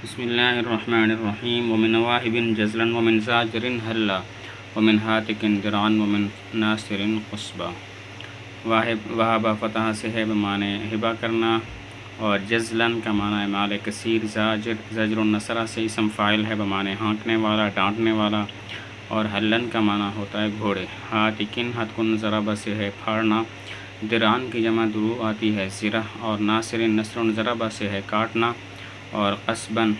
بسم اللہ الرحمن الرحیم ومن واہب جزلا ومن زاجر حلا ومن ہاتک درعن ومن ناصر قصبا۔ وہب فتح سے ہے بمعنی ہبا کرنا، اور جزلن کا معنی مال کثیر، زجر النصرہ سے اسم فاعل ہے بمعنی ہانکنے والا، ڈانٹنے والا، اور حلن کا معنی ہوتا ہے گھوڑے۔ ہاتکن ہتکن ضربہ سے ہے پھاڑنا، درعن کی جمع درو آتی ہے زرہ، اور ناصر نصر ضربہ سے ہے کاٹنا، اور قصباً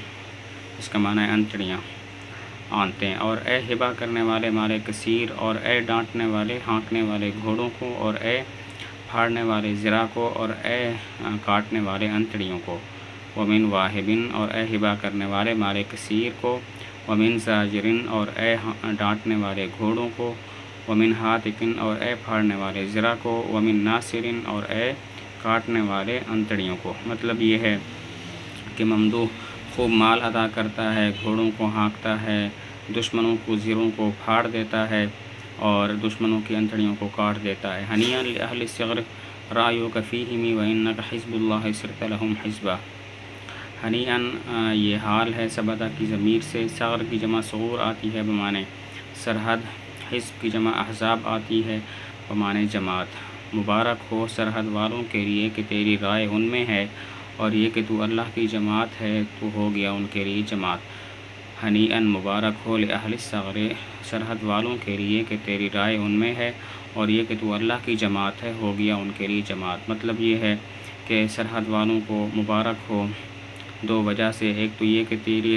اس کا معنی ہے انتڑیاں، آنتیں۔ اور اے ہبا کرنے والے مال کثیر، اور اے ڈانٹنے والے ہانکنے والے گھوڑوں کو، اور اے پھاڑنے والے زرہ کو، اور اے کاٹنے والے انتڑیوں کو۔ ومن واہبن، اور اے ہبا کرنے والے مال کثیر کو، ومن زاجرن، اور اے ڈانٹنے والے گھوڑوں کو، ومن ہاتکن، اور اے پھاڑنے والے زرہ کو، ومن ناصرن، اور اے کاٹنے والے انتڑیوں کو۔ مطلب یہ ہے کہ ممدوح خوب مال ادا کرتا ہے، گھوڑوں کو ہانکتا ہے، دشمنوں کو زروں کو پھاڑ دیتا ہے، اور دشمنوں کی انتڑیوں کو کاٹ دیتا ہے۔ ہنیئا لأہل الصغر رأیک فیہم وإنک حزب اللہ صرت لہم حزبا۔ ہنیئا یہ حال ہے سبدہ کی ضمیر سے، صغر کی جمع صغور آتی ہے بمعنی سرحد، حزب کی جمع احزاب آتی ہے بمعنی جماعت۔ مبارک ہو سرحد والوں کے لیے کہ تیری رائے ان میں ہے، اور یہ کہ تو اللہ کی جماعت ہے، تو ہو گیا ان کے لیے جماعت۔ ہنیئا مبارک ہو لأہل الصغر سرحد والوں کے لیے کہ تیری رائے ان میں ہے، اور یہ کہ تو اللہ کی جماعت ہے، ہو گیا ان کے لیے جماعت۔ مطلب یہ ہے کہ سرحد والوں کو مبارک ہو دو وجہ سے، ایک تو یہ کہ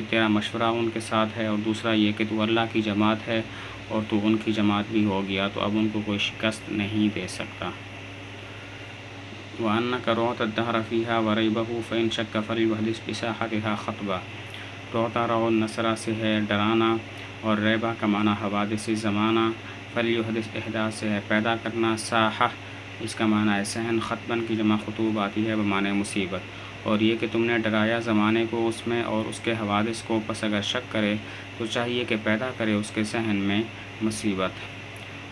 تیرا مشورہ ان کے ساتھ ہے، اور دوسرا یہ کہ تو اللہ کی جماعت ہے اور تو ان کی جماعت بھی ہو گیا، تو اب ان کو کوئی شکست نہیں دے سکتا۔ وَأَنَّكَ رُعْتَ الدَّهْرَ فِيهَا وَرَيْبَهُ فَإِنْ شَكَّ فَلْيُحْدِثْ بِسَاحَتِهَا خَطْبًا۔ رعتا رعو النصرہ سے ہے ڈرانا، اور ریبہ کا معنی حوادث زمانہ، فلیحدث احداث سے ہے پیدا کرنا، ساحہ اس کا معنی ہے صحن، خطباً کی جمع خطوب آتی ہے بمعنی مصیبت۔ اور یہ کہ تم نے ڈرایا زمانے کو اس میں اور اس کے حوادث کو، پس اگر شک کرے تو چاہیے کہ پیدا کرے اس کے صحن میں مصیبت۔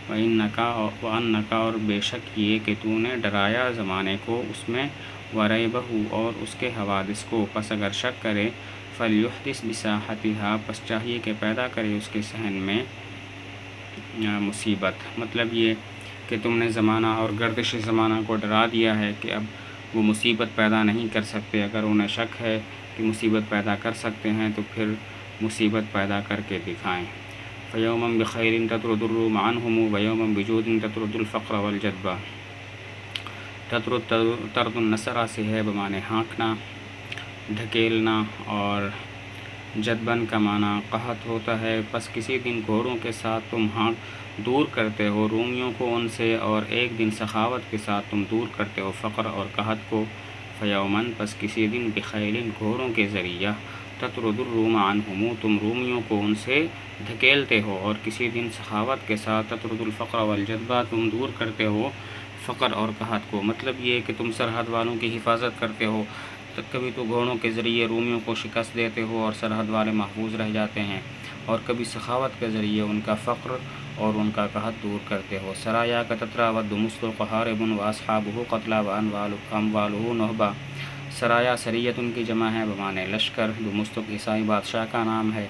وَأَنَّكَ اور بے شک یہ کہ تو نے ڈرایا زمانے کو اس میں، وَرَيْبَهُ اور اس کے حوادث کو، پس اگر شک کرے، فَلْيُحْدِثْ بِسَاحَتِهَا پس چاہیے کہ پیدا کرے اس کے صحن میں مصیبت۔ مطلب یہ کہ تم نے زمانہ اور گردش زمانہ کو ڈرا دیا ہے کہ اب وہ مصیبت پیدا نہیں کر سکتے۔ اگر انہیں شک ہے کہ مصیبت پیدا کر سکتے ہیں تو پھر مصیبت پیدا کر کے دکھائیں۔ فَيَوْمًا بِخَيْرٍ تَطْرُدُ الرُّومَ عَنْهُمْ وَيَوْمًا بِجُودٍ تَطْرُدُ الْفَقْرَ وَالْجَدْبَ۔ طرد النصرہ سے ہے بمعنی ہانکنا، ڈھکیلنا، اور جدبن کا معنی قحط ہوتا ہے۔ پس کسی دن گھوڑوں کے ساتھ تم دور کرتے ہو رومیوں کو ان سے، اور ایک دن سخاوت کے ساتھ تم دور کرتے ہو فقر اور قحط کو۔ فیومن پس کسی دن بخیل گھوڑوں کے ذریعہ، تطرد الروم عنہم تم رومیوں کو ان سے دھکیلتے ہو، اور کسی دن سخاوت کے ساتھ تطرد الفقر والجدبہ تم دور کرتے ہو فقر اور قحط کو۔ مطلب یہ کہ تم سرحد والوں کی حفاظت کرتے ہو، کبھی تو گھوڑوں کے ذریعے رومیوں کو شکست دیتے ہو اور سرحد والے محفوظ رہ جاتے ہیں، اور کبھی سخاوت کے ذریعے ان کا فقر اور ان کا قحط دور کرتے ہو۔ سرایا کا تترا ودمسط حارب واصحابہ قتلا واموالہ نہبا۔ سرایا سریت ان کی جمع ہے بمعنی لشکر، دمسط عیسائی بادشاہ کا نام ہے،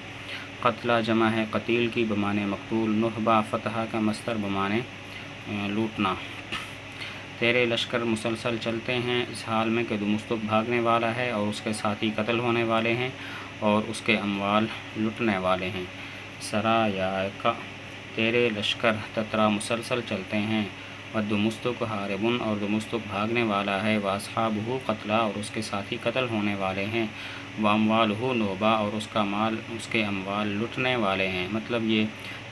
قتلا جمع ہے قتیل کی بمعنی مقتول، نہبا فتح کا مصدر بمعنی لوٹنا۔ تیرے لشکر مسلسل چلتے ہیں اس حال میں کہ دمسط بھاگنے والا ہے، اور اس کے ساتھی قتل ہونے والے ہیں، اور اس کے اموال لٹنے والے ہیں۔ سرایاک تیرے لشکر، تترا مسلسل چلتے ہیں، ودمسط حاربن اور دمسط بھاگنے والا ہے، واصحابہ قتلا اور اس کے ساتھی قتل ہونے والے ہیں، واموالہ نہبا اور اس کا مال اس کے اموال لٹنے والے ہیں۔ مطلب یہ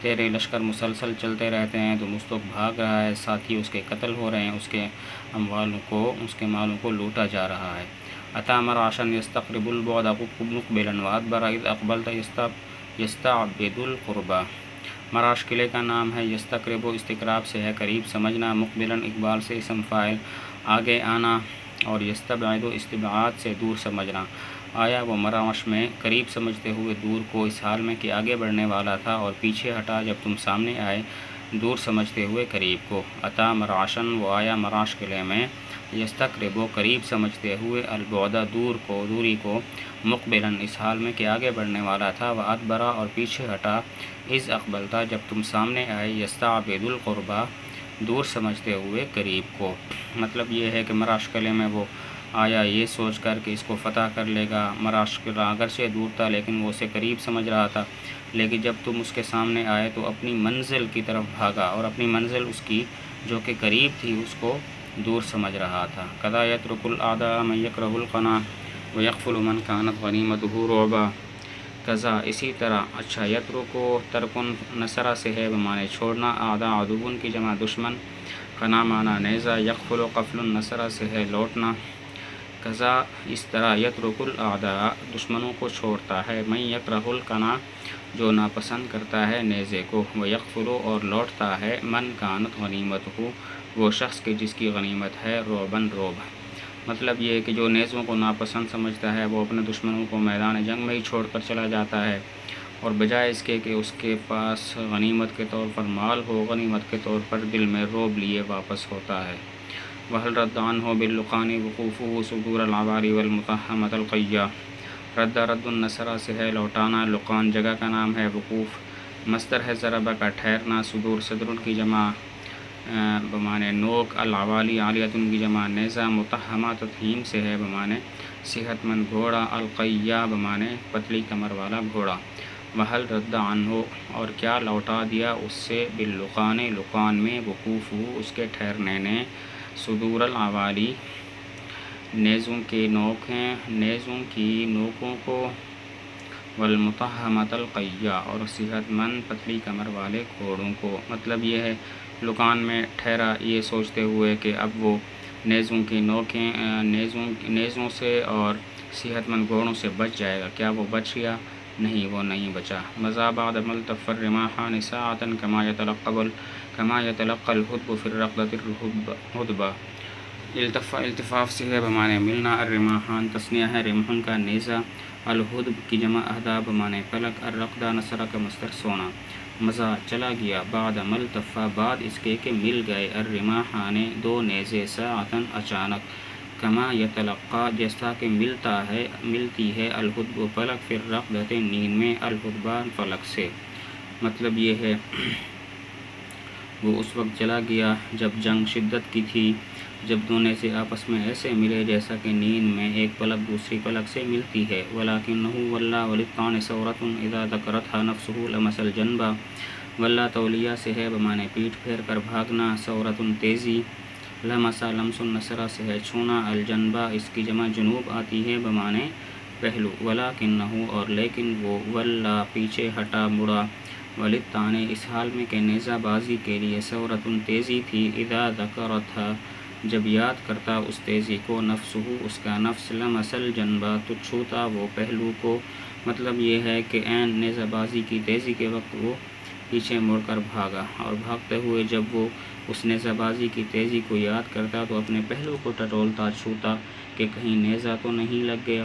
تیرے لشکر مسلسل چلتے رہتے ہیں، دمسط بھاگ رہا ہے، ساتھی اس کے قتل ہو رہے ہیں، اس کے مالوں کو لوٹا جا رہا ہے۔ اتی مرعشا یستقرب البعد مقبلا وادبر اذ اقبلت یستعبد القربا۔ مراش قلعے کا نام ہے، یستقرب استقراب سے ہے قریب سمجھنا، مقبلا اقبال سے اسم فاعل آگے آنا، اور یستبعد استبعاد سے دور سمجھنا۔ آیا وہ مرعش میں قریب سمجھتے ہوئے دور کو، اس حال میں کہ آگے بڑھنے والا تھا، اور پیچھے ہٹا جب تم سامنے آئے دور سمجھتے ہوئے قریب کو۔ اتی مرعشا وہ آیا مراش قلعے میں، یستقرب قریب سمجھتے ہوئے، البعد دوری کو، مقبلاً اس حال میں کہ آگے بڑھنے والا تھا، وادبرا اور پیچھے ہٹا، اذ اقبلتا جب تم سامنے آئے، یستعبد القربا دور سمجھتے ہوئے قریب کو۔ مطلب یہ ہے کہ مراش قلعے میں وہ آیا یہ سوچ کر کہ اس کو فتح کر لے گا۔ مراش قلعہ اگرچہ دور تھا لیکن وہ اسے قریب سمجھ رہا تھا، لیکن جب تم اس کے سامنے آئے تو اپنی منزل کی طرف بھاگا، اور اپنی منزل اس کی جو کہ قریب تھی اس کو دور سمجھ رہا تھا۔ کذا یترک الاعداء من یکرہ القنا ویغفل من کانت غنیمتہ رعبا۔ کذا اسی طرح، اچھا، یترکو ترکن نصرہ سے ہے بمانے چھوڑنا، اعداء عدوون کی جمع دشمن، قنا مانا نیزہ، یغفل قفل نصرہ سے ہے لوٹنا۔ کذا اس طرح، یترک الاعداء دشمنوں کو چھوڑتا ہے، من یکرہ القنا جو ناپسند کرتا ہے نیزے کو، ویغفل اور لوٹتا ہے، من کانت غنیمتہ وہ شخص کے جس کی غنیمت ہے، رعباً رعب۔ مطلب یہ ہے کہ جو نیزوں کو ناپسند سمجھتا ہے وہ اپنے دشمنوں کو میدان جنگ میں ہی چھوڑ کر چلا جاتا ہے، اور بجائے اس کے کہ اس کے پاس غنیمت کے طور پر مال ہو، غنیمت کے طور پر دل میں رعب لیے واپس ہوتا ہے۔ وَهَلْ رَدَّ عَنْهُ بِاللُّقَانِ وُقُوفُهُ صُدُورَ الْعَوَارِ وَالْمُطَهَّمَةَ الْقَيَّةَ۔ رد النصرہ سے ہے لوٹانا، لقان جگہ کا نام ہے، وقوف مصدر ہے ضربہ کا ٹھہرنا، صدور صدر کی جمع بمانے نوک، العوالی عالیۃ کی جمع نیزہ، متہمہ تفہیم سے ہے بمانے صحت مند گھوڑا، القیہ بمانے پتلی کمر والا گھوڑا۔ وَهَلْ رَدَّ عَنْهُ اور کیا لوٹا دیا اس سے، باللقان لقان میں، وقوفہ اس کے ٹھہرنے نے، صدور العوالی نیزوں کی نوکوں کو، والمتہمۃ القیہ اور صحت مند پتلی کمر والے گھوڑوں کو۔ مطلب یہ ہے لقان میں ٹھہرا یہ سوچتے ہوئے کہ اب وہ نیزوں سے اور صحت مند گھوڑوں سے بچ جائے گا، کیا وہ بچ گیا؟ نہیں، وہ نہیں بچا۔ مضى بعد ما التف الرماحان ساعة كما يتلقى الهدب في الرقدة الهدبة۔ التفاف سے ہے بمانے ملنا، الرماحان تثنیہ ہے رمحن کا نیزہ، الہدب کی جمع اہداب بمانے پلک، الرقدہ نصرہ کا مصدر سونا۔ مضى چلا گیا، بعد ما التف بعد اس کے کہ مل گئے، الرماحان دو نیزے، ساعتاً اچانک، کما یتلقا جیسا کہ ملتی ہے، الہدب پلک، پھر الرقدہ نیند میں، الہدبہ پلک سے۔ مطلب یہ ہے وہ اس وقت چلا گیا جب جنگ شدت کی تھی، جب دو نیزے آپس میں ایسے ملے جیسا کہ نیند میں ایک پلک دوسری پلک سے ملتی ہے۔ وَلَكِنَّهُ وَلَّى وَلِلطَّعْنِ ثَوْرَةٌ إِذَا ذَكَرَتْهَا نَفْسُهُ لَمَسَ الْجَنْبَ۔ وَلَّى تولیہ سے ہے بمانے پیٹھ پھیر کر بھاگنا، ثورۃ تیزی، لمس لمس النصرہ سے ہے چھونا، الجنبہ اس کی جمع جنوب آتی ہے بمانے پہلو، وَلَكِنَّهُ اور لیکن وہ، وَلَّى پیچھے ہٹا مڑا، وَلِلطَّعْنِ اس حال میں کہ نیزہ بازی کے لیے، ثورۃ تیزی تھی، اذا ذکرتها جب یاد کرتا اس تیزی کو، نفسہ اس کا نفس، لمس الجنبہ تو چھوتا وہ پہلو کو۔ مطلب یہ ہے کہ عین نیزہ بازی کی تیزی کے وقت وہ پیچھے مڑ کر بھاگا، اور بھاگتے ہوئے جب وہ اس نیزہ بازی کی تیزی کو یاد کرتا تو اپنے پہلو کو ٹٹولتا، چھوتا کہ کہیں نیزہ تو نہیں لگ گیا۔